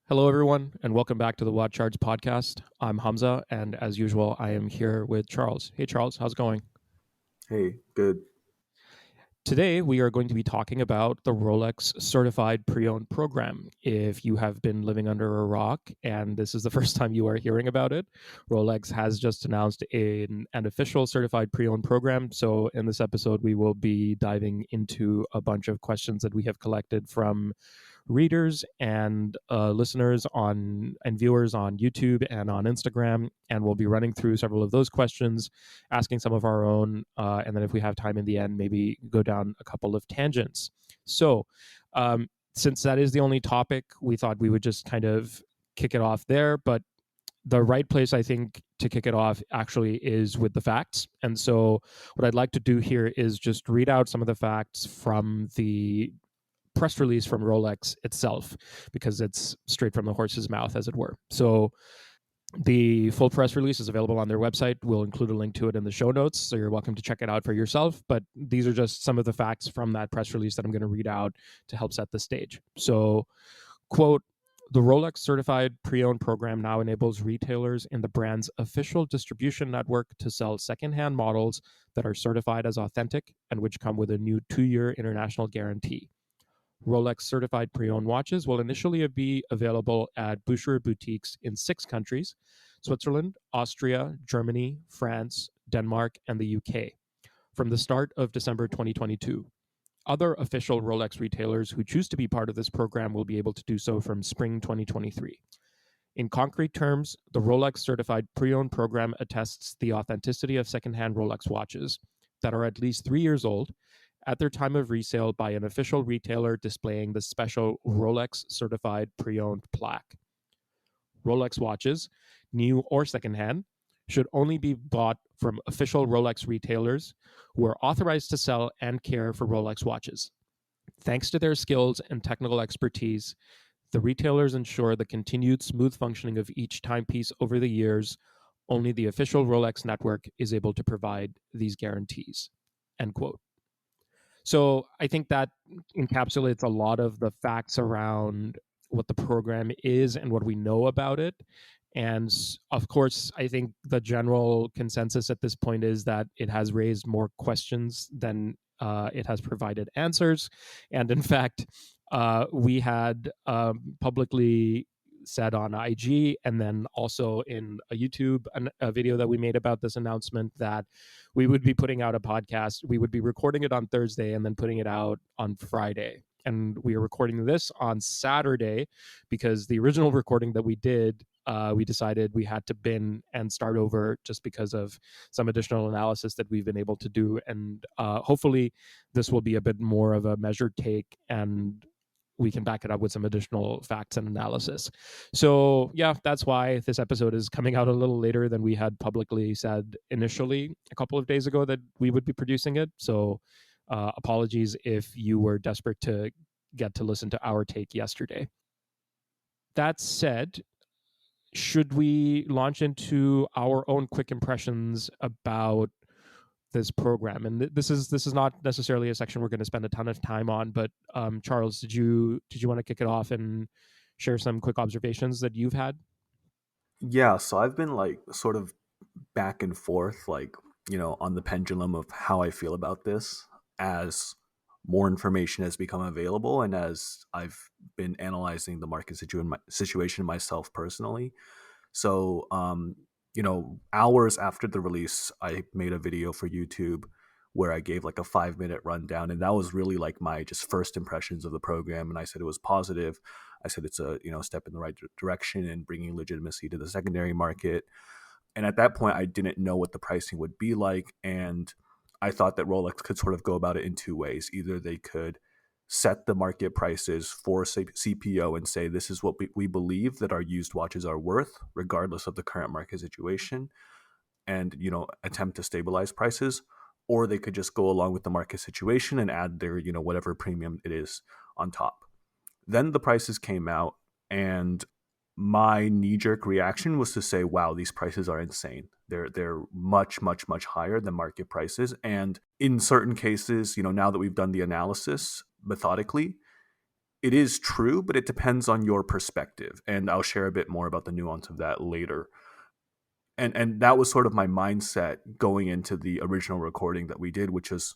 Hello, everyone, and welcome back to the Watch Charts podcast. I'm Hamza, and as usual, I am here with Charles. Hey, Charles, how's it going? Hey, good. Today, we are going to be talking about the Rolex Certified Pre-Owned program. If you have been living under a rock and this is the first time you are hearing about it, Rolex has just announced an official certified pre-owned program. So, in this episode, we will be diving into a bunch of questions that we have collected from readers and listeners on and viewers on YouTube and on Instagram, and we'll be running through several of those questions, asking some of our own, and then if we have time in the end, maybe go down a couple of tangents. So, since that is the only topic, we thought we would just kind of kick it off there. But the right place, I think, to kick it off actually is with the facts. And so, what I'd like to do here is just read out some of the facts from the press release from Rolex itself, because it's straight from the horse's mouth, as it were. So the full press release is available on their website. We'll include a link to it in the show notes, so you're welcome to check it out for yourself. But these are just some of the facts from that press release that I'm going to read out to help set the stage. So, quote, the Rolex certified pre-owned program now enables retailers in the brand's official distribution network to sell secondhand models that are certified as authentic and which come with a new 2-year international guarantee. Rolex certified pre-owned watches will initially be available at Boucherer boutiques in 6 countries: Switzerland, Austria, Germany, France, Denmark, and the UK, from the start of December 2022. Other official Rolex retailers who choose to be part of this program will be able to do so from spring 2023. In concrete terms, the Rolex certified pre-owned program attests the authenticity of secondhand Rolex watches that are at least 3 years old at their time of resale by an official retailer displaying the special Rolex certified pre-owned plaque. Rolex watches, new or secondhand, should only be bought from official Rolex retailers who are authorized to sell and care for Rolex watches. Thanks to their skills and technical expertise, the retailers ensure the continued smooth functioning of each timepiece over the years. Only the official Rolex network is able to provide these guarantees. End quote. So I think that encapsulates a lot of the facts around what the program is and what we know about it. And of course, I think the general consensus at this point is that it has raised more questions than it has provided answers. And in fact, we had publicly said on IG and then also in a YouTube a video that we made about this announcement that we would be putting out a podcast. We would be recording it on Thursday and then putting it out on Friday. And we are recording this on Saturday because the original recording that we did, we decided we had to bin and start over just because of some additional analysis that we've been able to do. And hopefully, this will be a bit more of a measured take, and we can back it up with some additional facts and analysis. So, yeah, that's why this episode is coming out a little later than we had publicly said initially a couple of days ago that we would be producing it. So, apologies if you were desperate to get to listen to our take yesterday. That said, should we launch into our own quick impressions about this program? And this is not necessarily a section we're going to spend a ton of time on, but Charles, did you want to kick it off and share some quick observations that you've had? Yeah, so I've been like sort of back and forth, like, on the pendulum of how I feel about this as more information has become available and as I've been analyzing the market situation myself personally. So, hours after the release, I made a video for YouTube where I gave like a 5 minute rundown, and that was really like my just first impressions of the program. And I said it was positive. I said it's a step in the right direction and bringing legitimacy to the secondary market. And at that point, I didn't know what the pricing would be like, and I thought that Rolex could sort of go about it in two ways. Either they could set the market prices for CPO and say this is what we believe that our used watches are worth, regardless of the current market situation, and attempt to stabilize prices, or they could just go along with the market situation and add their whatever premium it is on top. Then the prices came out, and my knee-jerk reaction was to say, wow, these prices are insane. They're much, much, much higher than market prices. And in certain cases, now that we've done the analysis methodically, it is true, but it depends on your perspective. And I'll share a bit more about the nuance of that later. And that was sort of my mindset going into the original recording that we did, which was,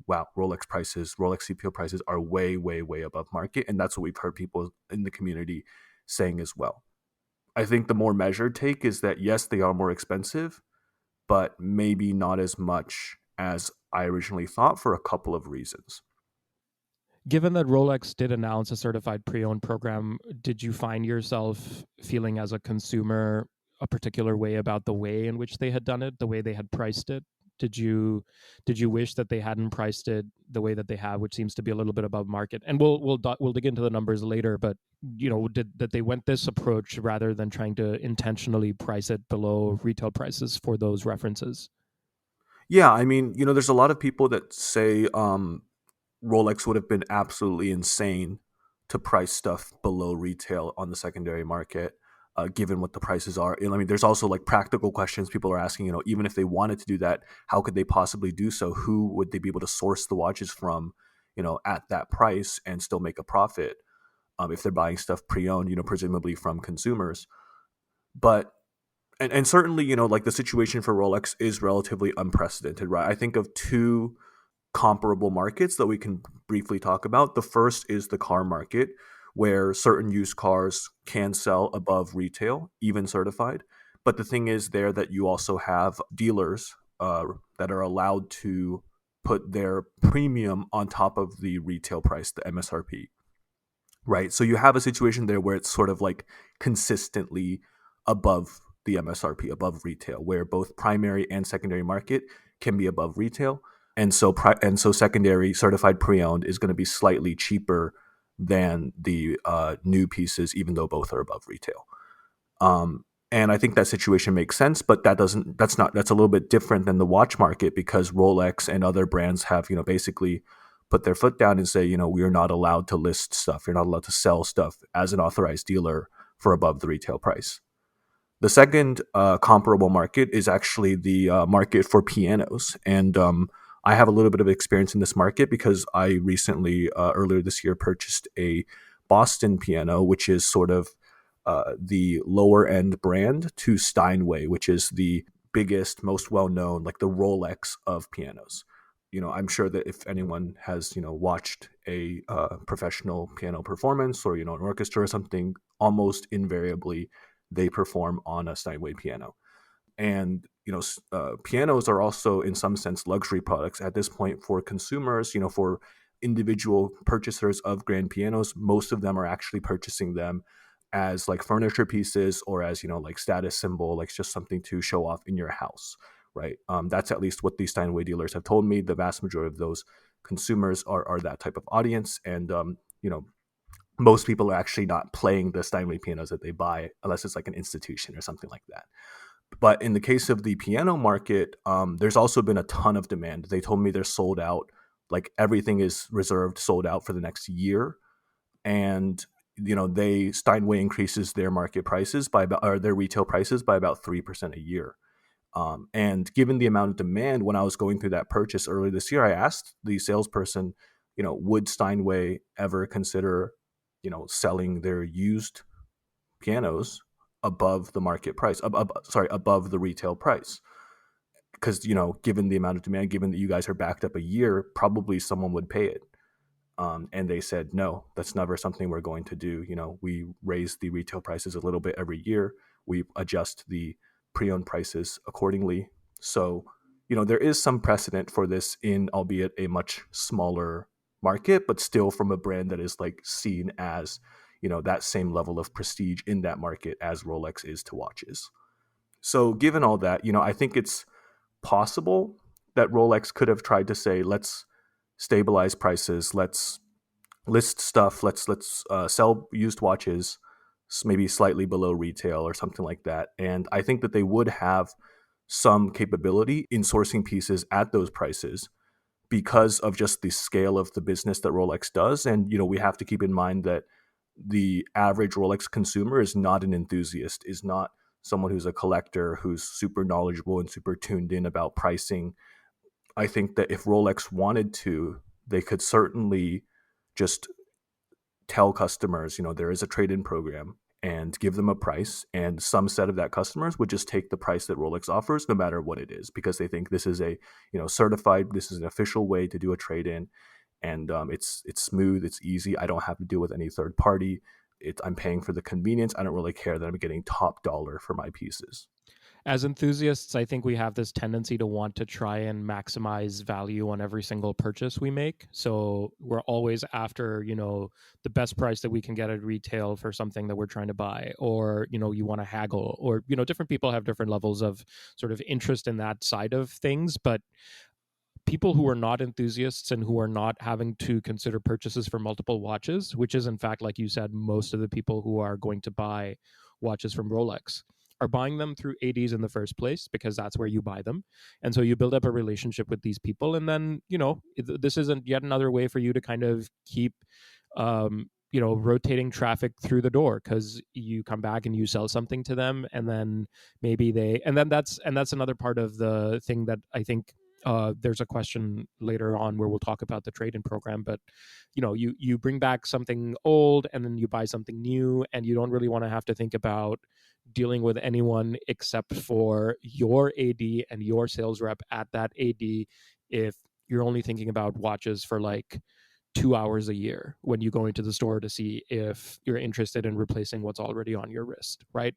wow, Rolex CPO prices are way, way, way above market. And that's what we've heard people in the community saying as well. I think the more measured take is that yes, they are more expensive, but maybe not as much as I originally thought for a couple of reasons. Given that Rolex did announce a certified pre-owned program, did you find yourself feeling as a consumer a particular way about the way in which they had done it, the way they had priced it? Did you wish that they hadn't priced it the way that they have, which seems to be a little bit above market? And we'll dig into the numbers later, but did that they went this approach rather than trying to intentionally price it below retail prices for those references? Yeah, I mean, there's a lot of people that say Rolex would have been absolutely insane to price stuff below retail on the secondary market, given what the prices are. And I mean, there's also like practical questions people are asking. Even if they wanted to do that, how could they possibly do so? Who would they be able to source the watches from, at that price and still make a profit? If they're buying stuff pre-owned, presumably from consumers. But and certainly, like the situation for Rolex is relatively unprecedented, right? I think of two comparable markets that we can briefly talk about. The first is the car market, where certain used cars can sell above retail, even certified. But the thing is there that you also have dealers that are allowed to put their premium on top of the retail price, the MSRP, right? So you have a situation there where it's sort of like consistently above the MSRP, above retail, where both primary and secondary market can be above retail, and so secondary certified pre-owned is going to be slightly cheaper than the new pieces, even though both are above retail. And I think that situation makes sense, but that's a little bit different than the watch market, because Rolex and other brands have, basically put their foot down and say, we are not allowed to list stuff. You're not allowed to sell stuff as an authorized dealer for above the retail price. The second comparable market is actually the market for pianos. And I have a little bit of experience in this market because I recently, earlier this year, purchased a Boston piano, which is sort of the lower end brand to Steinway, which is the biggest, most well known, like the Rolex of pianos. I'm sure that if anyone has, watched a professional piano performance, or, an orchestra or something, almost invariably they perform on a Steinway piano. And pianos are also in some sense luxury products at this point for consumers. For individual purchasers of grand pianos, most of them are actually purchasing them as like furniture pieces, or as like status symbol, like just something to show off in your house, right? That's at least what these Steinway dealers have told me. The vast majority of those consumers are that type of audience. And most people are actually not playing the Steinway pianos that they buy unless it's like an institution or something like that. But in the case of the piano market, there's also been a ton of demand. They told me they're sold out. Like everything is reserved, sold out for the next year. And they Steinway increases their market prices by about, or their retail prices by about 3% a year. And given the amount of demand, when I was going through that purchase earlier this year, I asked the salesperson, would Steinway ever consider, selling their used pianos above the market price, above the retail price? Because given the amount of demand, given that you guys are backed up a year, probably someone would pay it. And they said, no, that's never something we're going to do. We raise the retail prices a little bit every year. We adjust the pre-owned prices accordingly. So, there is some precedent for this in, albeit a much smaller market, but still from a brand that is like seen as, that same level of prestige in that market as Rolex is to watches. So, given all that, I think it's possible that Rolex could have tried to say, let's stabilize prices, let's list stuff, let's sell used watches maybe slightly below retail or something like that. And I think that they would have some capability in sourcing pieces at those prices because of just the scale of the business that Rolex does. And we have to keep in mind that the average Rolex consumer is not an enthusiast, is not someone who's a collector, who's super knowledgeable and super tuned in about pricing. I think that if Rolex wanted to, they could certainly just tell customers, there is a trade-in program and give them a price, and some set of that customers would just take the price that Rolex offers no matter what it is, because they think this is a, certified, this is an official way to do a trade-in, and it's smooth, it's easy. I don't have to deal with any third party. I'm paying for the convenience. I don't really care that I'm getting top dollar for my pieces. As enthusiasts, I think we have this tendency to want to try and maximize value on every single purchase we make. So we're always after, the best price that we can get at retail for something that we're trying to buy, or, you want to haggle, or, different people have different levels of sort of interest in that side of things. But people who are not enthusiasts and who are not having to consider purchases for multiple watches, which is in fact, like you said, most of the people who are going to buy watches from Rolex are buying them through ADs in the first place because that's where you buy them. And so you build up a relationship with these people. And then, this isn't yet another way for you to kind of keep, rotating traffic through the door, because you come back and you sell something to them, and then that's another part of the thing that I think there's a question later on where we'll talk about the trade-in program. But you bring back something old and then you buy something new, and you don't really want to have to think about dealing with anyone except for your AD and your sales rep at that AD, if you're only thinking about watches for like 2 hours a year when you go into the store to see if you're interested in replacing what's already on your wrist, right?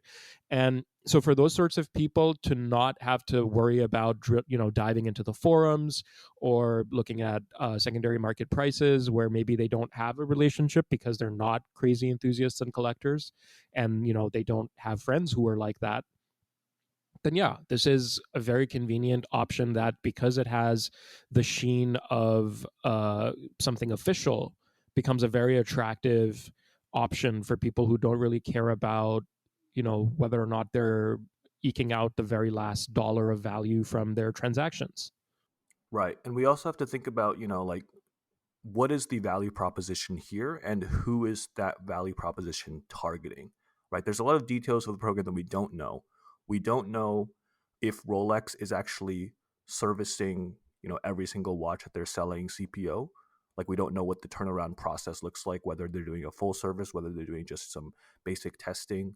And so for those sorts of people to not have to worry about diving into the forums or looking at secondary market prices where maybe they don't have a relationship because they're not crazy enthusiasts and collectors, and they don't have friends who are like that, then yeah, this is a very convenient option that, because it has the sheen of something official, becomes a very attractive option for people who don't really care about, whether or not they're eking out the very last dollar of value from their transactions. Right. And we also have to think about, like, what is the value proposition here and who is that value proposition targeting, right? There's a lot of details of the program that we don't know. We don't know if Rolex is actually servicing, every single watch that they're selling CPO. Like, we don't know what the turnaround process looks like, whether they're doing a full service, whether they're doing just some basic testing.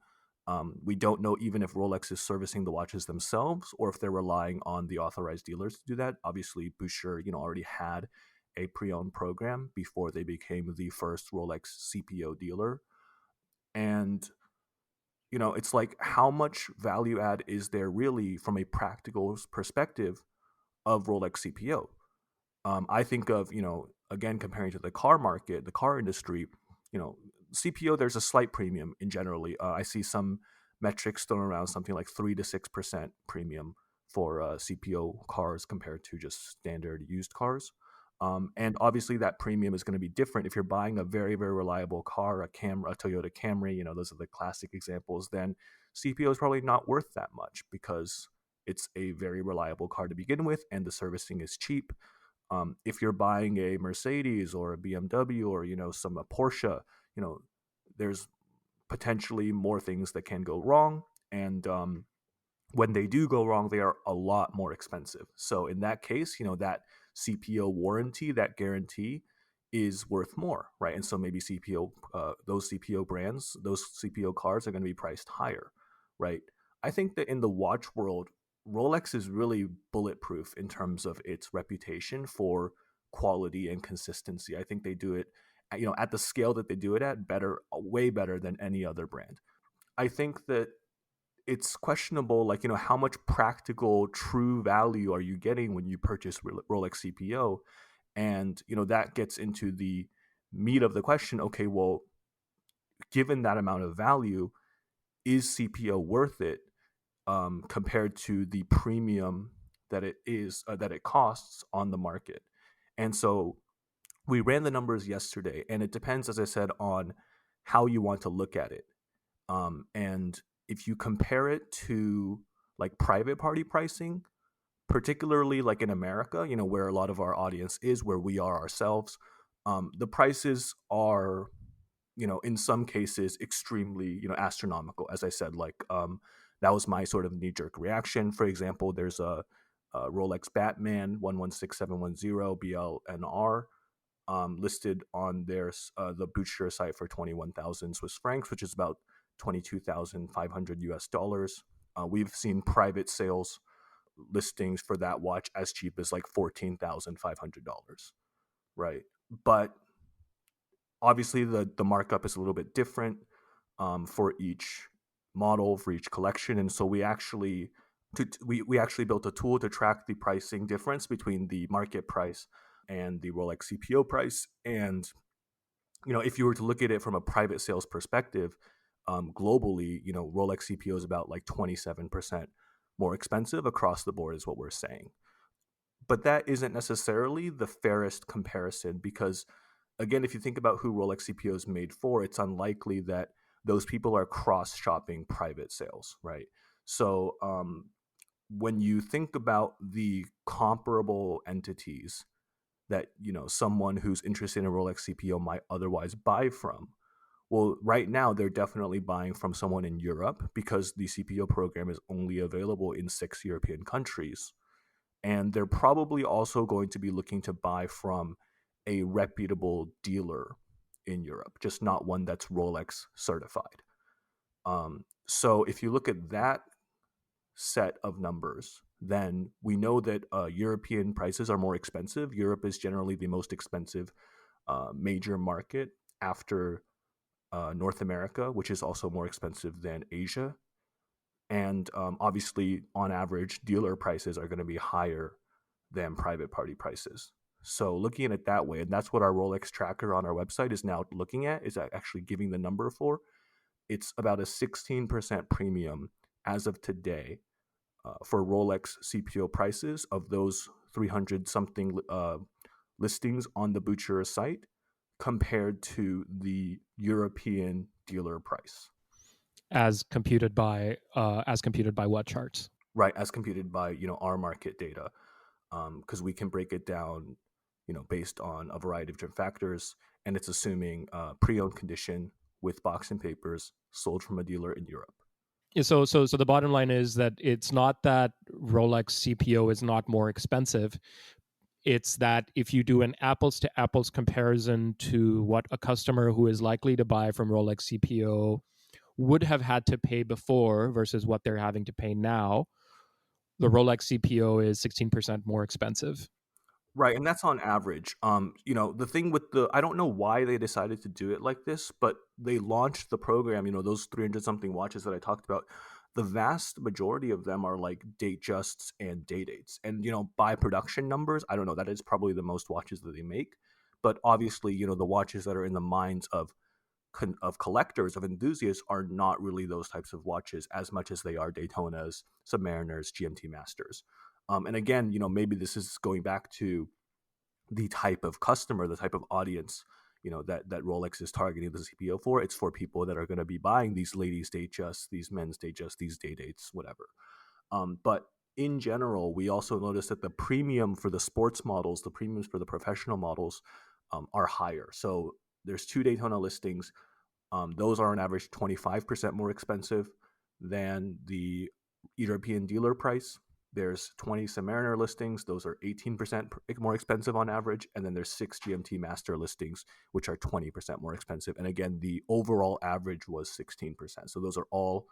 We don't know even if Rolex is servicing the watches themselves or if they're relying on the authorized dealers to do that. Obviously, Boucher, already had a pre-owned program before they became the first Rolex CPO dealer. And it's like, how much value add is there really from a practical perspective of Rolex CPO? I think of, again, comparing to the car market, the car industry, you know, CPO, there's a slight premium in generally. I see some metrics thrown around, something like 3 to 6% premium for CPO cars compared to just standard used cars. And obviously that premium is going to be different if you're buying a very, very reliable car, a Toyota Camry, those are the classic examples. Then CPO is probably not worth that much because it's a very reliable car to begin with and the servicing is cheap. If you're buying a Mercedes or a BMW or a Porsche, you know there's potentially more things that can go wrong, and when they do go wrong, they are a lot more expensive. So in that case, that CPO warranty, that guarantee, is worth more, right? And so maybe those CPO brands, those CPO cars are going to be priced higher, right? I think that in the watch world, Rolex is really bulletproof in terms of its reputation for quality and consistency. I think they do it, at the scale that they do it at, better, way better than any other brand. I think that it's questionable, like, how much practical true value are you getting when you purchase Rolex CPO? And that gets into the meat of the question. Okay, well, given that amount of value, is CPO worth it, compared to the premium that it costs on the market? And so we ran the numbers yesterday, and it depends, as I said, on how you want to look at it. And if you compare it to like private party pricing, particularly like in America, where a lot of our audience is, where we are ourselves, the prices are, in some cases extremely, astronomical. As I said, like, that was my sort of knee jerk reaction. For example, there's a Rolex Batman 116710 BLNR. listed on the Butcher site for 21,000 Swiss francs, which is about 22,500 US dollars. We've seen private sales listings for that watch as cheap as like $14,500, right? But obviously, the markup is a little bit different for each model, for each collection, and so we actually built a tool to track the pricing difference between the market price and the Rolex CPO price. And if you were to look at it from a private sales perspective, globally, Rolex CPO is about like 27% more expensive across the board, is what we're saying. But that isn't necessarily the fairest comparison because, again, if you think about who Rolex CPO is made for, it's unlikely that those people are cross shopping private sales, right? So when you think about the comparable entities that someone who's interested in a Rolex CPO might otherwise buy from, well, right now they're definitely buying from someone in Europe because the CPO program is only available in 6 European countries. And they're probably also going to be looking to buy from a reputable dealer in Europe, just not one that's Rolex certified. So if you look at that set of numbers, then we know that European prices are more expensive. Europe is generally the most expensive major market after North America, which is also more expensive than Asia. And obviously, on average, dealer prices are going to be higher than private party prices. So looking at it that way, and that's what our Rolex tracker on our website is now looking at, is actually giving the number for. It's about a 16% premium as of today for Rolex CPO prices of those 300 something listings on the Butcher site compared to the European dealer price. As computed by what charts? Right, as computed by our market data, because we can break it down based on a variety of different factors, and it's assuming pre-owned condition with box and papers sold from a dealer in Europe. Yeah, so the bottom line is that it's not that Rolex CPO is not more expensive. It's that if you do an apples to apples comparison to what a customer who is likely to buy from Rolex CPO would have had to pay before versus what they're having to pay now, the Rolex CPO is 16% more expensive. Right, and that's on average. The thing with I don't know why they decided to do it like this, but they launched the program, those 300 something watches that I talked about. The vast majority of them are like date justs and day dates. And, by production numbers, I don't know, that is probably the most watches that they make. But obviously, the watches that are in the minds of collectors, of enthusiasts, are not really those types of watches as much as they are Daytonas, Submariners, GMT Masters. And again, maybe this is going back to the type of customer, the type of audience, that Rolex is targeting the CPO for. It's for people that are going to be buying these ladies' Datejust, these men's Datejust, these day dates, whatever. But in general, we also noticed that the premium for the sports models, the premiums for the professional models, are higher. So there's 2 Daytona listings. Those are on average 25% more expensive than the European dealer price. There's 20 Submariner listings. Those are 18% more expensive on average. And then there's 6 GMT Master listings, which are 20% more expensive. And again, the overall average was 16%. So those are all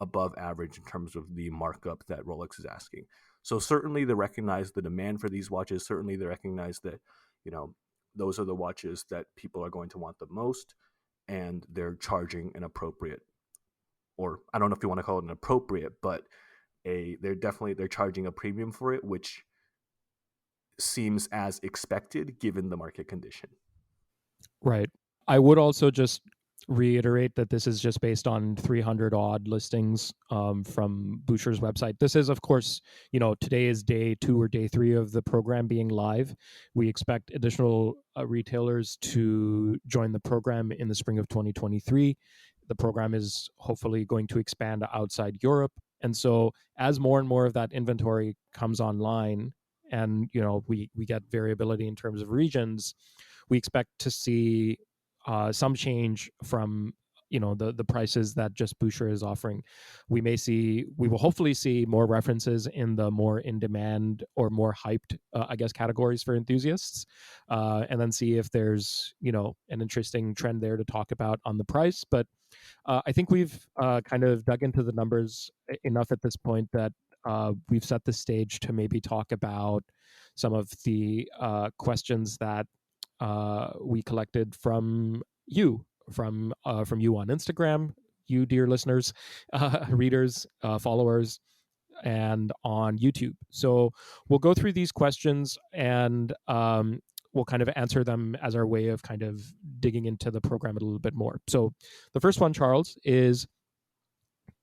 above average in terms of the markup that Rolex is asking. So certainly they recognize the demand for these watches. Certainly they recognize that, those are the watches that people are going to want the most. And they're charging an appropriate, or I don't know if you want to call it an appropriate, but they're charging a premium for it, which seems as expected given the market condition. Right. I would also just reiterate that this is just based on 300 odd listings from Boucher's website. This is, of course, today is day 2 or day 3 of the program being live. We expect additional retailers to join the program in the spring of 2023. The program is hopefully going to expand outside Europe. And so as more and more of that inventory comes online, and we get variability in terms of regions, we expect to see some change from the prices that just Boucher is offering. We will hopefully see more references in the more in demand or more hyped, I guess, categories for enthusiasts, and then see if there's an interesting trend there to talk about on the price. But I think we've kind of dug into the numbers enough at this point that we've set the stage to maybe talk about some of the questions that we collected from you on Instagram, you dear listeners, readers, followers, and on YouTube. So we'll go through these questions and we'll kind of answer them as our way of kind of digging into the program a little bit more. So the first one, Charles, is,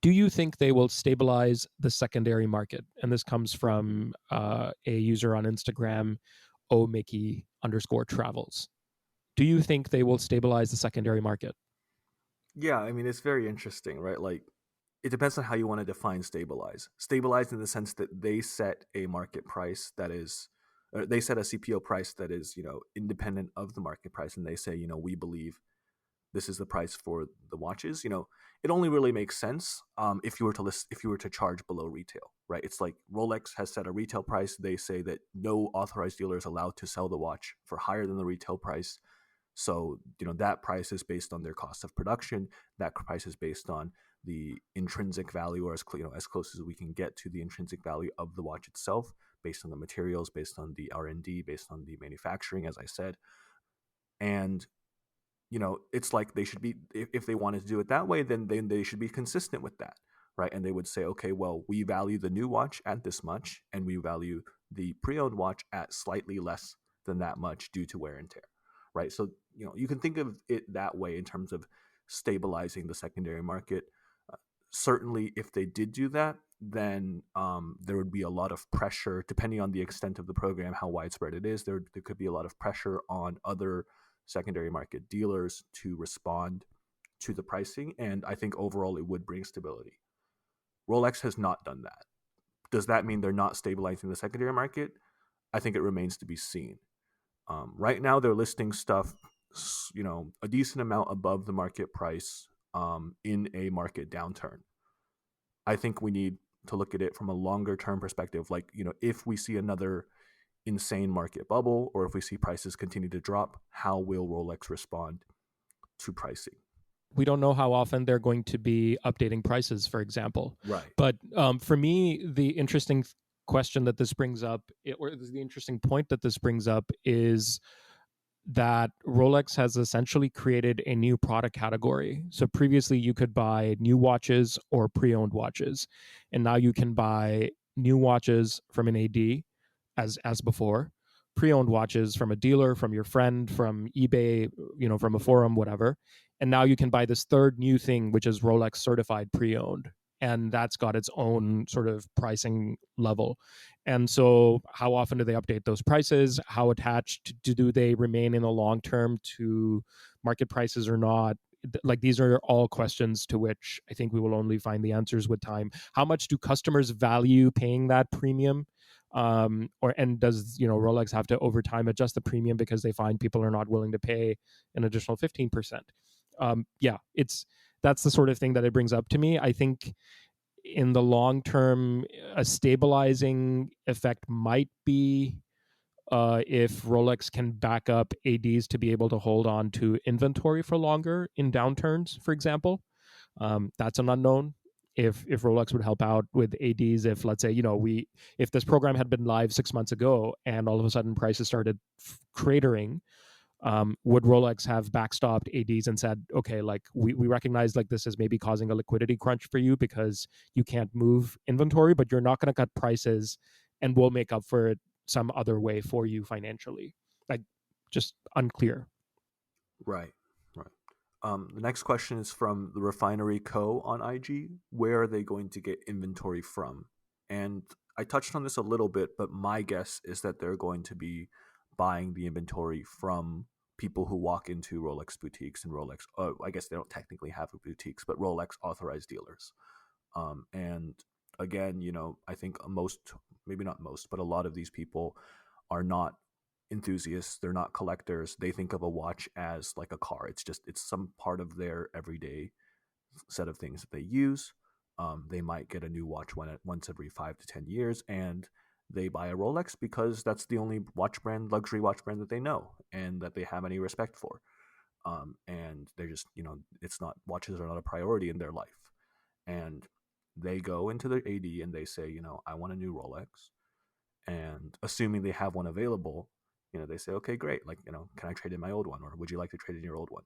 do you think they will stabilize the secondary market? And this comes from a user on Instagram, omickey_travels. Do you think they will stabilize the secondary market? Yeah, I mean, it's very interesting, right? Like, it depends on how you want to define stabilize. Stabilize in the sense that they set a market price that is, or they set a CPO price that is, independent of the market price, and they say, we believe this is the price for the watches. It only really makes sense if you were to if you were to charge below retail, right? It's like Rolex has set a retail price. They say that no authorized dealer is allowed to sell the watch for higher than the retail price. So, that price is based on their cost of production. That price is based on the intrinsic value, or as close as we can get to the intrinsic value of the watch itself, based on the materials, based on the R&D, based on the manufacturing, as I said. And it's like they should be, if they wanted to do it that way, then they should be consistent with that, right? And they would say, okay, well, we value the new watch at this much, and we value the pre-owned watch at slightly less than that much due to wear and tear, right? So you can think of it that way in terms of stabilizing the secondary market. Certainly, if they did do that, then there would be a lot of pressure, depending on the extent of the program, how widespread it is. There could be a lot of pressure on other secondary market dealers to respond to the pricing, and I think overall it would bring stability. Rolex has not done that. Does that mean they're not stabilizing the secondary market? I think it remains to be seen. Right now, they're listing stuff, a decent amount above the market price in a market downturn. I think we need to look at it from a longer term perspective. Like, if we see another insane market bubble, or if we see prices continue to drop, how will Rolex respond to pricing? We don't know how often they're going to be updating prices, for example. Right. But for me, the interesting question that this brings up, or the interesting point that this brings up, is that Rolex has essentially created a new product category. So previously you could buy new watches or pre-owned watches, and now you can buy new watches from an AD as before, pre-owned watches from a dealer, from your friend, from eBay, from a forum, whatever. And now you can buy this third new thing, which is Rolex certified pre-owned. And that's got its own sort of pricing level. And so, how often do they update those prices? How attached do they remain in the long term to market prices or not? Like, these are all questions to which I think we will only find the answers with time. How much do customers value paying that premium? And does Rolex have to over time adjust the premium because they find people are not willing to pay an additional 15%? Yeah, that's the sort of thing that it brings up to me. I think in the long term, a stabilizing effect might be if Rolex can back up ADs to be able to hold on to inventory for longer in downturns, for example. That's an unknown. If Rolex would help out with ADs, if, let's say, if this program had been live 6 months ago and all of a sudden prices started cratering, would Rolex have backstopped ADs and said, okay, like we recognize like this is maybe causing a liquidity crunch for you because you can't move inventory, but you're not going to cut prices, and we'll make up for it some other way for you financially? Like, just unclear. Right. Right. The next question is from the Refinery Co. on IG. Where are they going to get inventory from? And I touched on this a little bit, but my guess is that they're going to be buying the inventory from people who walk into Rolex boutiques and Rolex. I guess they don't technically have boutiques, but Rolex authorized dealers. And again, I think most, maybe not most, but a lot of these people are not enthusiasts, they're not collectors. They think of a watch as like a car. It's some part of their everyday set of things that they use. They might get a new watch once every 5 to 10 years, and they buy a Rolex because that's the only luxury watch brand that they know and that they have any respect for. And they're just, it's not watches are not a priority in their life, and they go into the AD and they say, I want a new Rolex, and assuming they have one available, they say, okay, great, like, can I trade in my old one, or would you like to trade in your old one?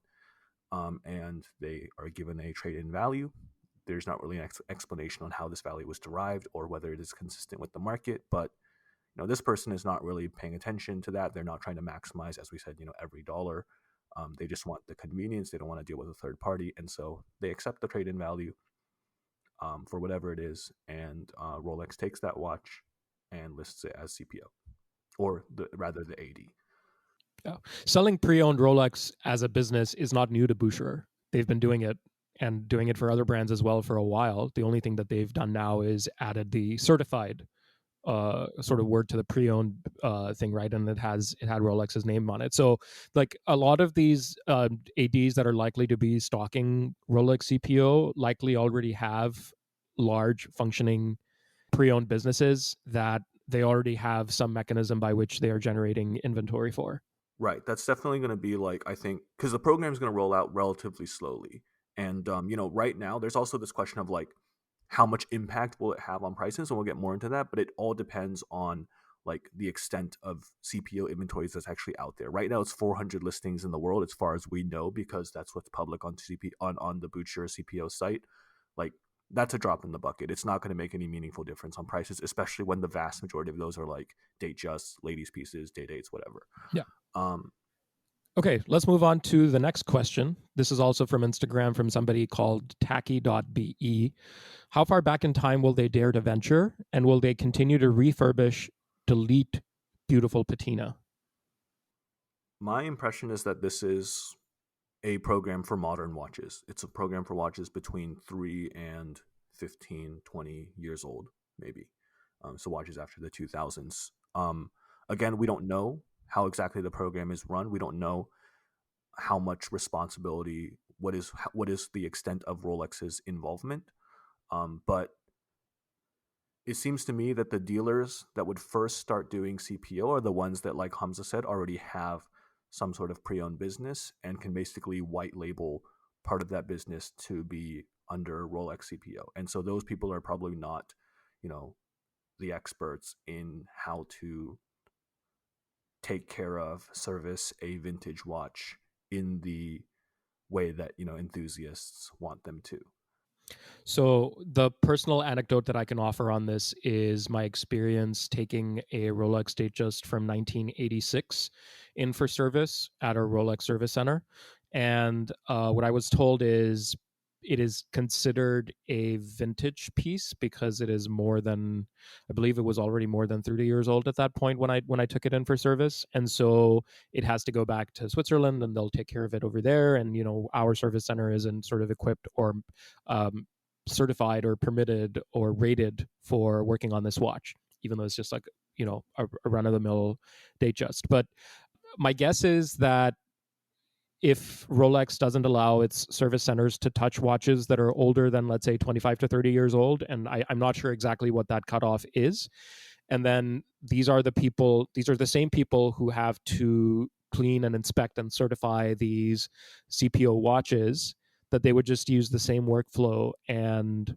And they are given a trade-in value. There's not really an explanation on how this value was derived or whether it is consistent with the market, but this person is not really paying attention to that. They're not trying to maximize, as we said, every dollar. They just want the convenience. They don't want to deal with a third party, and so they accept the trade-in value for whatever it is. And Rolex takes that watch and lists it as CPO, or rather the AD. Yeah. Selling pre-owned Rolex as a business is not new to Boucher. They've been doing it and doing it for other brands as well for a while. The only thing that they've done now is added the certified sort of word to the pre-owned thing, right? And it had Rolex's name on it. So like a lot of these ADs that are likely to be stocking Rolex CPO likely already have large functioning pre-owned businesses that they already have some mechanism by which they are generating inventory for. Right. That's definitely going to be like, I think, because the program is going to roll out relatively slowly. And, right now, there's also this question of like, how much impact will it have on prices? And we'll get more into that. But it all depends on like the extent of CPO inventories that's actually out there. Right now, it's 400 listings in the world, as far as we know, because that's what's public on on the Boucher CPO site. Like, that's a drop in the bucket. It's not going to make any meaningful difference on prices, especially when the vast majority of those are like date just, ladies' pieces, day dates, whatever. Yeah. Um, Okay, let's move on to the next question. This is also from Instagram from somebody called tacky.be. How far back in time will they dare to venture? And will they continue to refurbish, delete beautiful patina? My impression is that this is a program for modern watches. It's a program for watches between 3 and 15, 20 years old, maybe. So watches after the 2000s. Again, we don't know how exactly the program is run. We don't know how much responsibility, what is the extent of Rolex's involvement. But it seems to me that the dealers that would first start doing CPO are the ones that, like Hamza said, already have some sort of pre-owned business and can basically white label part of that business to be under Rolex CPO. And so those people are probably not, you know, the experts in how to take care of, service a vintage watch in the way that, enthusiasts want them to. So, the personal anecdote that I can offer on this is my experience taking a Rolex Datejust from 1986 in for service at a Rolex service center. And what I was told is it is considered a vintage piece because it is more than, I believe it was already more than 30 years old at that point when I took it in for service. And so it has to go back to Switzerland and they'll take care of it over there. And our service center isn't sort of equipped or um, certified or permitted or rated for working on this watch, even though it's just like a run of the mill Datejust. But my guess is that if Rolex doesn't allow its service centers to touch watches that are older than, let's say, 25 to 30 years old, and I'm not sure exactly what that cutoff is, and then these are the same people who have to clean and inspect and certify these CPO watches, that they would just use the same workflow and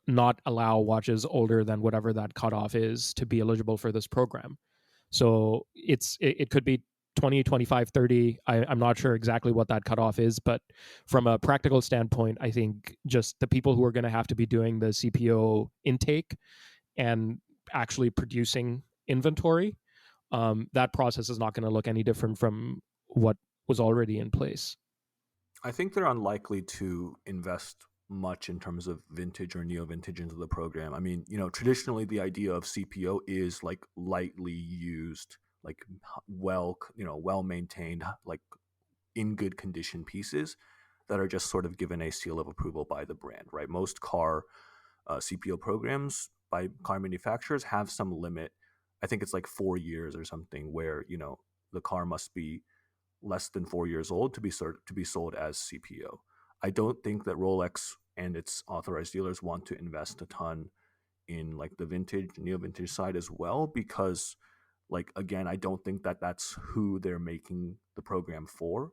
not allow watches older than whatever that cutoff is to be eligible for this program. So it could be 20, 25, 30. I'm not sure exactly what that cutoff is, but from a practical standpoint, I think just the people who are going to have to be doing the CPO intake and actually producing inventory, that process is not going to look any different from what was already in place. I think they're unlikely to invest much in terms of vintage or neo vintage into the program. I mean, traditionally the idea of CPO is like lightly used, like well maintained, like in good condition pieces that are just sort of given a seal of approval by the brand, right? Most car CPO programs by car manufacturers have some limit. I think it's like 4 years or something where, the car must be less than 4 years old to be sold as CPO. I don't think that Rolex and its authorized dealers want to invest a ton in like the vintage, neo vintage side as well, because like again, I don't think that that's who they're making the program for.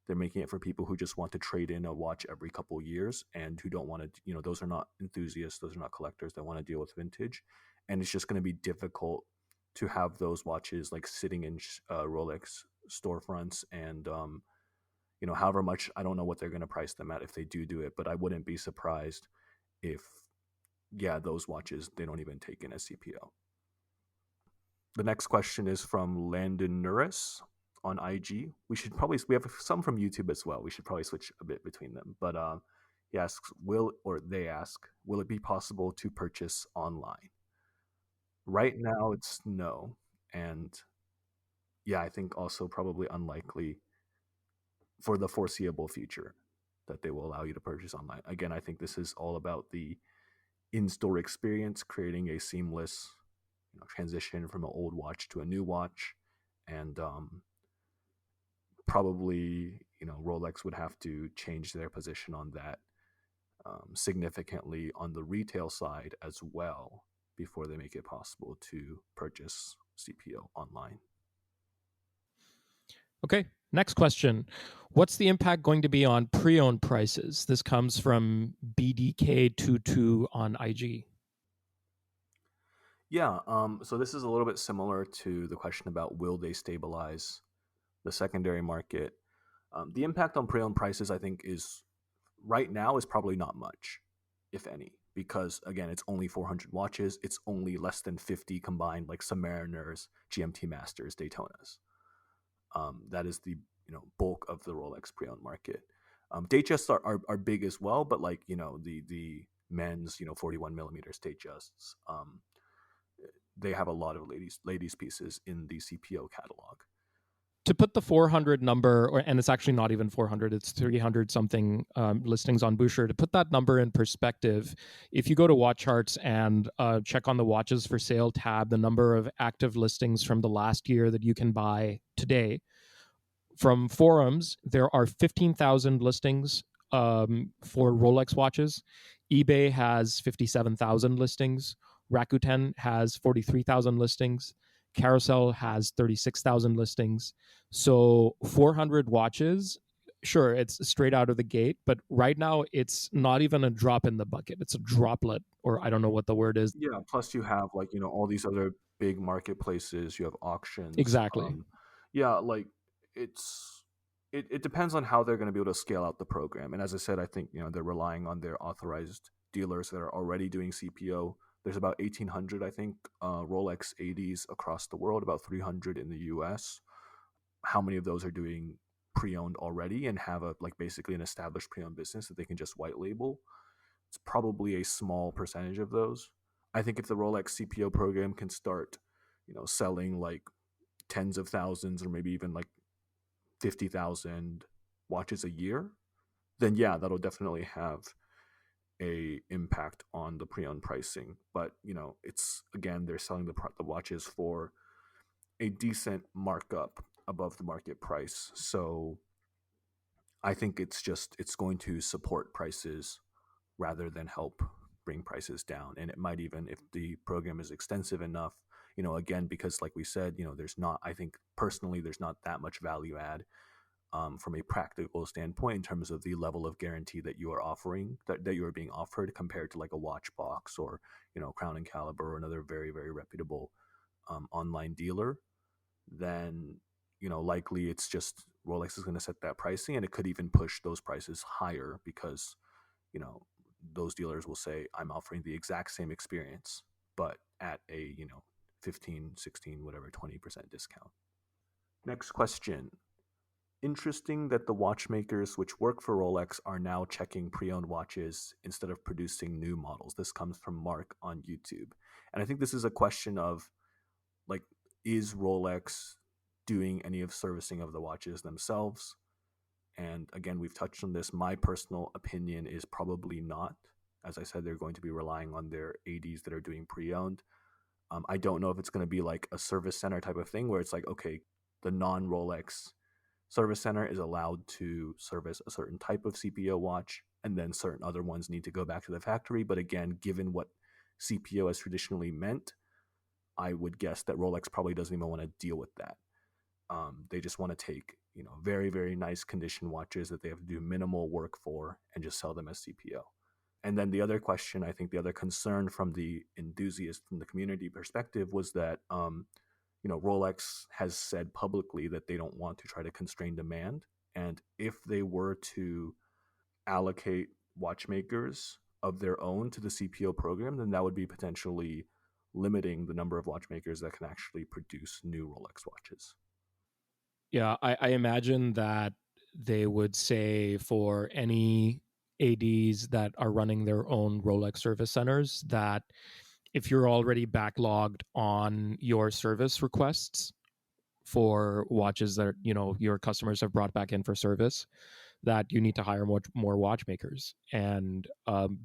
They're making it for people who just want to trade in a watch every couple of years and who don't want to, those are not enthusiasts, those are not collectors that want to deal with vintage. And it's just going to be difficult to have those watches like sitting in Rolex storefronts and, however much, I don't know what they're going to price them at if they do it, but I wouldn't be surprised if, yeah, those watches, they don't even take in as CPO. The next question is from Landon Nuris on IG. We have some from YouTube as well. We should probably switch a bit between them. But he asks, they ask, will it be possible to purchase online? Right now, it's no, and yeah, I think also probably unlikely for the foreseeable future that they will allow you to purchase online. Again, I think this is all about the in-store experience, creating a seamless transition from an old watch to a new watch, and probably Rolex would have to change their position on that significantly on the retail side as well before they make it possible to purchase CPO online. Okay, next question. What's the impact going to be on pre-owned prices? This comes from BDK22 on IG. Yeah, so this is a little bit similar to the question about will they stabilize the secondary market. The impact on pre-owned prices, I think, is right now is probably not much, if any, because again, it's only 400 watches. It's only less than 50 combined, like Submariners, GMT Masters, Daytonas. That is the bulk of the Rolex pre-owned market. Datejusts are big as well, but like the men's 41 millimeters Datejusts, they have a lot of ladies pieces in the CPO catalog. To put the 400 number, and it's actually not even 400, it's 300 something listings on Boucher. To put that number in perspective, if you go to Watch Charts and check on the watches for sale tab, the number of active listings from the last year that you can buy today, from forums, there are 15,000 listings for Rolex watches. eBay has 57,000 listings. Rakuten has 43,000 listings. Carousel has 36,000 listings. So 400 watches, sure, it's straight out of the gate, but right now it's not even a drop in the bucket. It's a droplet, or I don't know what the word is. Yeah, plus you have like all these other big marketplaces. You have auctions. Exactly. Yeah, like it's it depends on how they're going to be able to scale out the program. And as I said, I think they're relying on their authorized dealers that are already doing CPO. There's about 1,800, I think, Rolex 80s across the world, about 300 in the U.S. How many of those are doing pre-owned already and have a like basically an established pre-owned business that they can just white label? It's probably a small percentage of those. I think if the Rolex CPO program can start, selling like tens of thousands or maybe even like 50,000 watches a year, then yeah, that'll definitely have a impact on the pre-owned pricing. But it's again they're selling the watches for a decent markup above the market price. So I think it's going to support prices rather than help bring prices down. And it might even, if the program is extensive enough, again, because like we said, there's not, I think personally, there's not that much value add from a practical standpoint in terms of the level of guarantee that you are offering, that you are being offered compared to like a watch box or, Crown and Caliber or another very, very reputable online dealer. Then likely it's just Rolex is going to set that pricing, and it could even push those prices higher because those dealers will say, I'm offering the exact same experience, but at a 15, 16, whatever 20% discount. Next question. Interesting that the watchmakers which work for Rolex are now checking pre-owned watches instead of producing new models. This comes from Mark on YouTube, and I think this is a question of like, is Rolex doing any of servicing of the watches themselves? And again, we've touched on this. My personal opinion is probably not. As I said, they're going to be relying on their ADs that are doing pre-owned. I don't know if it's going to be like a service center type of thing where it's like, okay, the non Rolex service center is allowed to service a certain type of CPO watch, and then certain other ones need to go back to the factory. But again, given what CPO has traditionally meant, I would guess that Rolex probably doesn't even want to deal with that. They just want to take very very nice condition watches that they have to do minimal work for and just sell them as CPO. And then the other question, I think the other concern from the enthusiast, from the community perspective, was that Rolex has said publicly that they don't want to try to constrain demand, and if they were to allocate watchmakers of their own to the CPO program, then that would be potentially limiting the number of watchmakers that can actually produce new Rolex watches. Yeah, I imagine that they would say for any ADs that are running their own Rolex service centers that if you're already backlogged on your service requests for watches that your customers have brought back in for service, that you need to hire more watchmakers and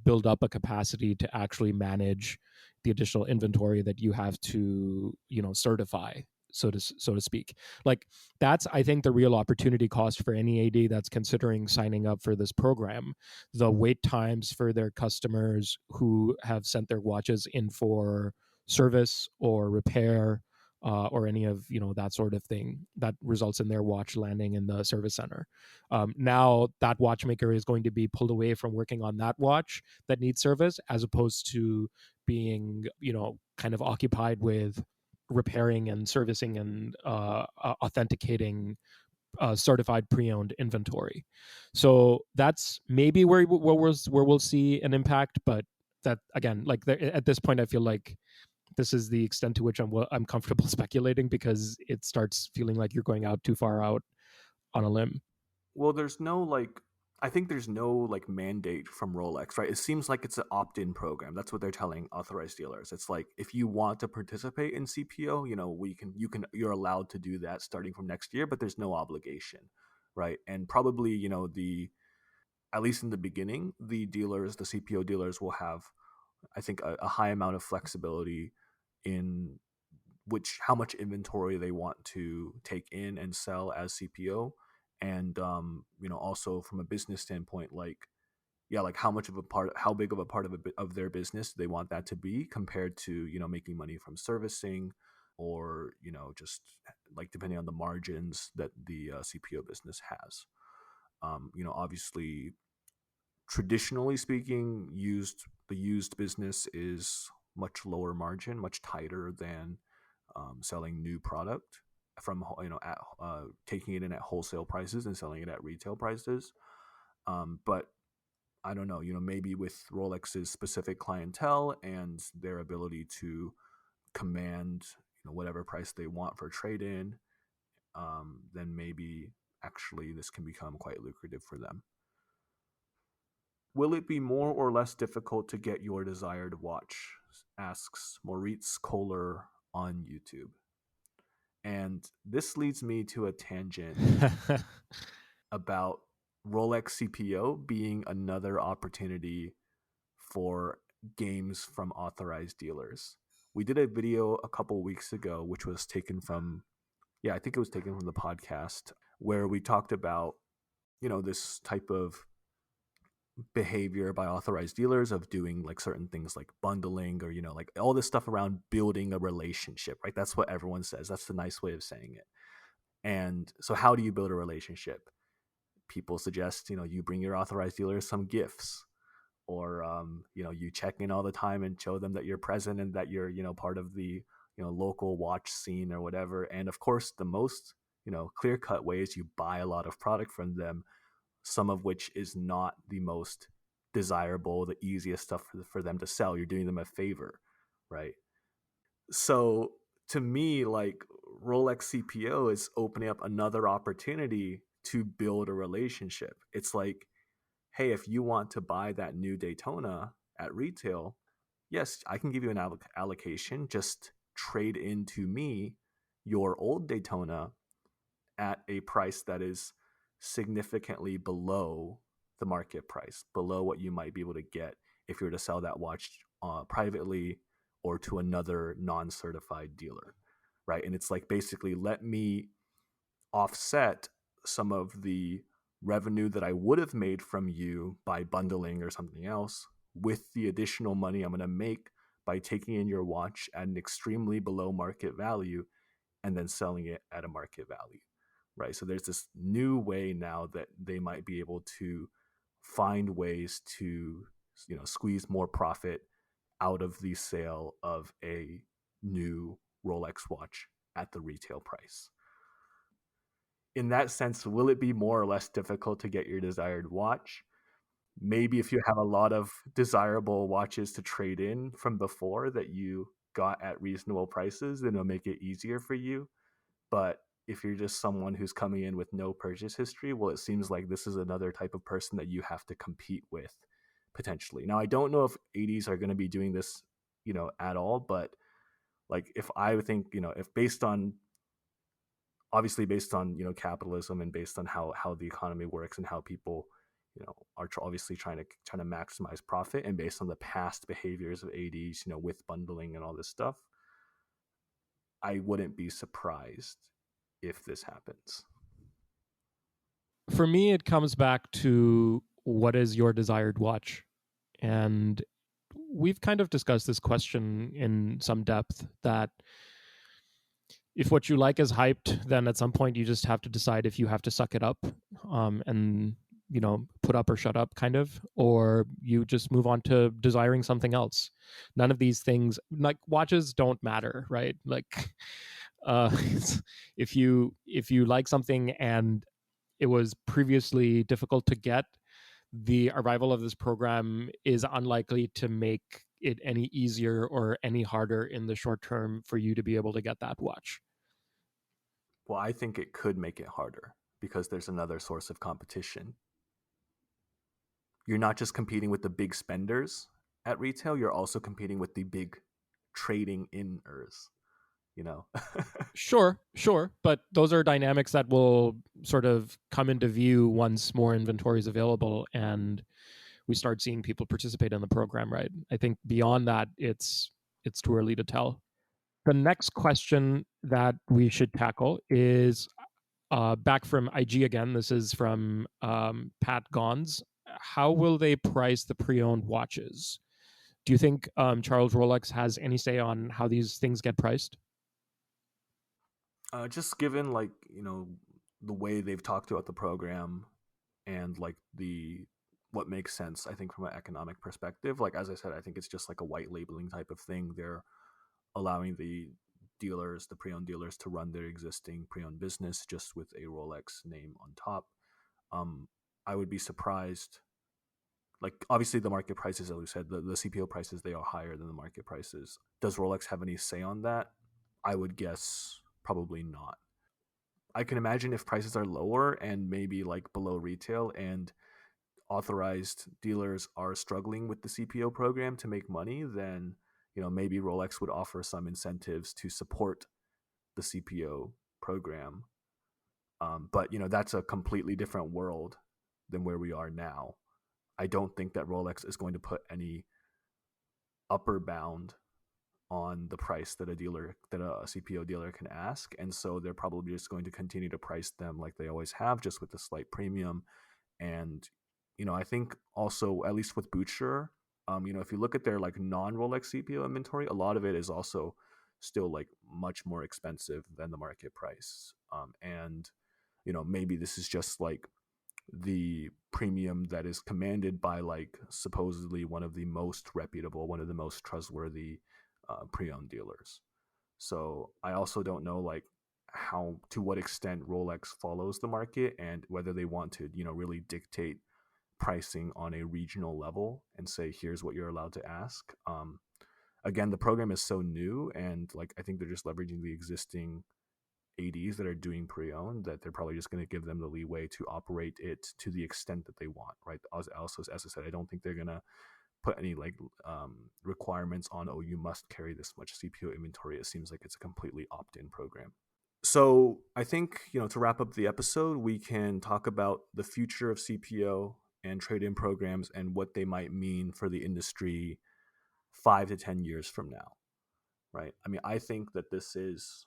build up a capacity to actually manage the additional inventory that you have to certify, so to speak. Like, that's, I think, the real opportunity cost for any AD that's considering signing up for this program. The wait times for their customers who have sent their watches in for service or repair, or any of that sort of thing that results in their watch landing in the service center. Now that watchmaker is going to be pulled away from working on that watch that needs service, as opposed to being kind of occupied with repairing and servicing and authenticating certified pre-owned inventory. So that's maybe where we'll see an impact. But that, again, like, at this point, I feel like this is the extent to which I'm comfortable speculating, because it starts feeling like you're going out too far out on a limb. Well, there's no like I think there's no like mandate from Rolex, right? It seems like it's an opt-in program. That's what they're telling authorized dealers. It's like if you want to participate in CPO, you're allowed to do that starting from next year, but there's no obligation, right? And probably, the at least in the beginning, the CPO dealers will have, I think, a high amount of flexibility in which how much inventory they want to take in and sell as CPO, and also from a business standpoint, like, yeah, like how big of a part of their business they want that to be compared to making money from servicing, or just like depending on the margins that the CPO business has. Obviously, traditionally speaking, the used business is much lower margin, much tighter than selling new product from taking it in at wholesale prices and selling it at retail prices. But I don't know, maybe with Rolex's specific clientele and their ability to command whatever price they want for trade in, then maybe actually this can become quite lucrative for them. Will it be more or less difficult to get your desired watch? Asks Moritz Kohler on YouTube. And this leads me to a tangent about Rolex CPO being another opportunity for games from authorized dealers. We did a video a couple weeks ago, which was taken from, yeah, I think it was taken from the podcast, where we talked about, this type of behavior by authorized dealers of doing like certain things like bundling, or like all this stuff around building a relationship, right? That's what everyone says. That's the nice way of saying it. And so how do you build a relationship? People suggest you bring your authorized dealers some gifts, or you check in all the time and show them that you're present and that you're part of the local watch scene or whatever. And of course, the most clear cut way is you buy a lot of product from them, some of which is not the most desirable, the easiest stuff for them to sell. You're doing them a favor, right? So to me, like, Rolex CPO is opening up another opportunity to build a relationship. It's like, hey, if you want to buy that new Daytona at retail, yes, I can give you an allocation. Just trade into me your old Daytona at a price that is significantly below the market price, below what you might be able to get if you were to sell that watch privately or to another non-certified dealer, right? And it's like, basically, let me offset some of the revenue that I would have made from you by bundling or something else with the additional money I'm going to make by taking in your watch at an extremely below market value and then selling it at a market value, right? So there's this new way now that they might be able to find ways to, squeeze more profit out of the sale of a new Rolex watch at the retail price. In that sense, will it be more or less difficult to get your desired watch? Maybe if you have a lot of desirable watches to trade in from before that you got at reasonable prices, then it'll make it easier for you. But if you're just someone who's coming in with no purchase history, well, it seems like this is another type of person that you have to compete with potentially. Now, I don't know if 80s are going to be doing this, at all, but like if I think, if based on obviously based on capitalism and based on how the economy works and how people are obviously trying to maximize profit, and based on the past behaviors of ads with bundling and all this stuff, I wouldn't be surprised if this happens. For me, it comes back to what is your desired watch? And we've kind of discussed this question in some depth that if what you like is hyped, then at some point you just have to decide if you have to suck it up, and put up or shut up, kind of, or you just move on to desiring something else. None of these things, like watches, don't matter, right? Like, uh, if you like something and it was previously difficult to get, the arrival of this program is unlikely to make it any easier or any harder in the short term for you to be able to get that watch. Well, I think it could make it harder because there's another source of competition. You're not just competing with the big spenders at retail, you're also competing with the big trading inners, you know. Sure, sure, but those are dynamics that will sort of come into view once more inventory is available and we start seeing people participate in the program, right? I think beyond that, it's too early to tell. The next question that we should tackle is back from IG again. This is from Pat Gons. How will they price the pre-owned watches? Do you think Charles Rolex has any say on how these things get priced? Just given like the way they've talked about the program and like the what makes sense, I think from an economic perspective. Like as I said, I think it's just like a white labeling type of thing. They're allowing the dealers, the pre-owned dealers, to run their existing pre-owned business just with a Rolex name on top. Um, I would be surprised. Like obviously the market prices, as we said, the CPO prices, they are higher than the market prices. Does Rolex have any say on that? I would guess probably not. I can imagine if prices are lower and maybe like below retail, and authorized dealers are struggling with the CPO program to make money, then maybe Rolex would offer some incentives to support the CPO program. But that's a completely different world than where we are now. I don't think that Rolex is going to put any upper bound on the price that a CPO dealer can ask, and so they're probably just going to continue to price them like they always have, just with a slight premium. And I think also, at least with Butcher, if you look at their like non Rolex CPO inventory, a lot of it is also still like much more expensive than the market price. And maybe this is just like the premium that is commanded by like supposedly one of the most reputable, one of the most trustworthy pre-owned dealers. So I also don't know like how, to what extent Rolex follows the market, and whether they want to really dictate pricing on a regional level and say here's what you're allowed to ask. Again, the program is so new, and like I think they're just leveraging the existing ads that are doing pre-owned, that they're probably just going to give them the leeway to operate it to the extent that they want, right? Also, as I said, I don't think they're going to put any like requirements on, oh, you must carry this much CPO inventory. It seems like it's a completely opt-in program. So I think to wrap up the episode, we can talk about the future of CPO and trade-in programs and what they might mean for the industry 5 to 10 years from now, right? I mean, I think that this is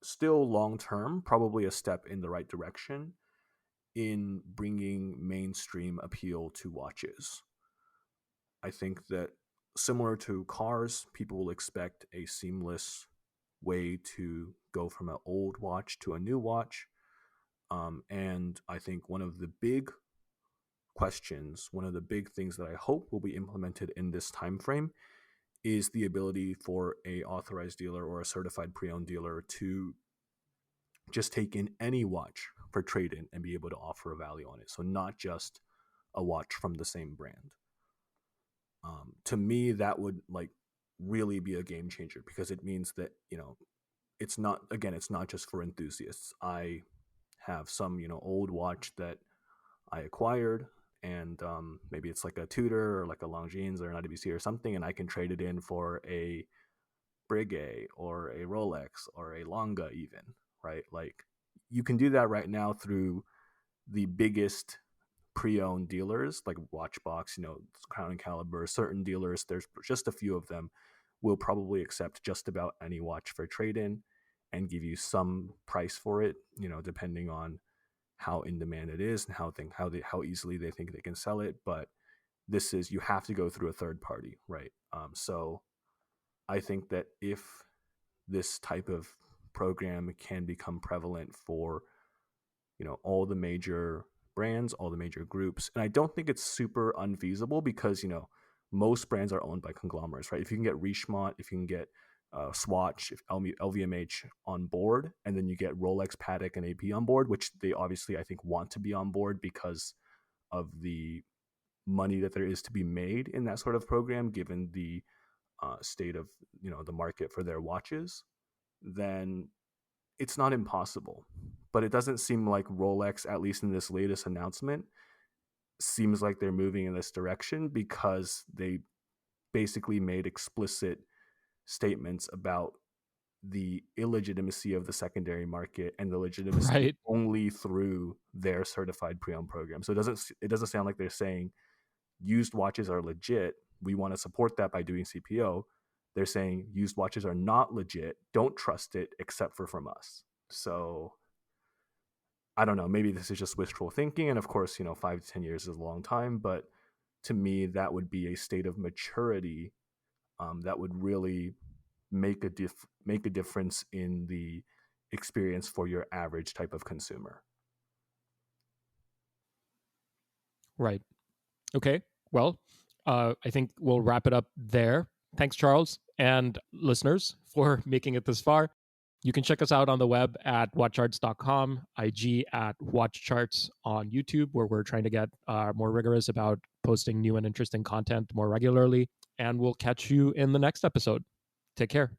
still long term, probably a step in the right direction in bringing mainstream appeal to watches. I think that similar to cars, people will expect a seamless way to go from an old watch to a new watch. And I think one of the big questions, one of the big things that I hope will be implemented in this time frame is the ability for a authorized dealer or a certified pre-owned dealer to just take in any watch for trade-in and be able to offer a value on it. So not just a watch from the same brand. To me, that would like really be a game changer because it means that it's not, again, it's not just for enthusiasts. I have some old watch that I acquired, and maybe it's like a Tudor or like a Longines or an IWC or something, and I can trade it in for a Breguet or a Rolex or a Longa even, right? Like you can do that right now through the biggest pre-owned dealers like Watchbox, Crown and Caliber. Certain dealers, there's just a few of them, will probably accept just about any watch for trade-in and give you some price for it, depending on how in demand it is and how easily they think they can sell it. But this is, you have to go through a third party, right? So I think that if this type of program can become prevalent for all the major brands, all the major groups, and I don't think it's super unfeasible because most brands are owned by conglomerates, right? If you can get Richemont, if you can get Swatch, if LVMH on board, and then you get Rolex, Patek, and AP on board, which they obviously I think want to be on board because of the money that there is to be made in that sort of program, given the state of the market for their watches, then it's not impossible. But it doesn't seem like Rolex, at least in this latest announcement, seems like they're moving in this direction because they basically made explicit statements about the illegitimacy of the secondary market and the legitimacy Right. only through their certified pre-owned program. So it doesn't sound like they're saying used watches are legit. We want to support that by doing CPO. They're saying used watches are not legit. Don't trust it except for from us. So I don't know. Maybe this is just wishful thinking. And of course, 5 to 10 years is a long time. But to me, that would be a state of maturity that would really make a difference in the experience for your average type of consumer. Right. Okay. Well, I think we'll wrap it up there. Thanks, Charles, and listeners, for making it this far. You can check us out on the web at watcharts.com, IG at watchcharts on YouTube, where we're trying to get more rigorous about posting new and interesting content more regularly. And we'll catch you in the next episode. Take care.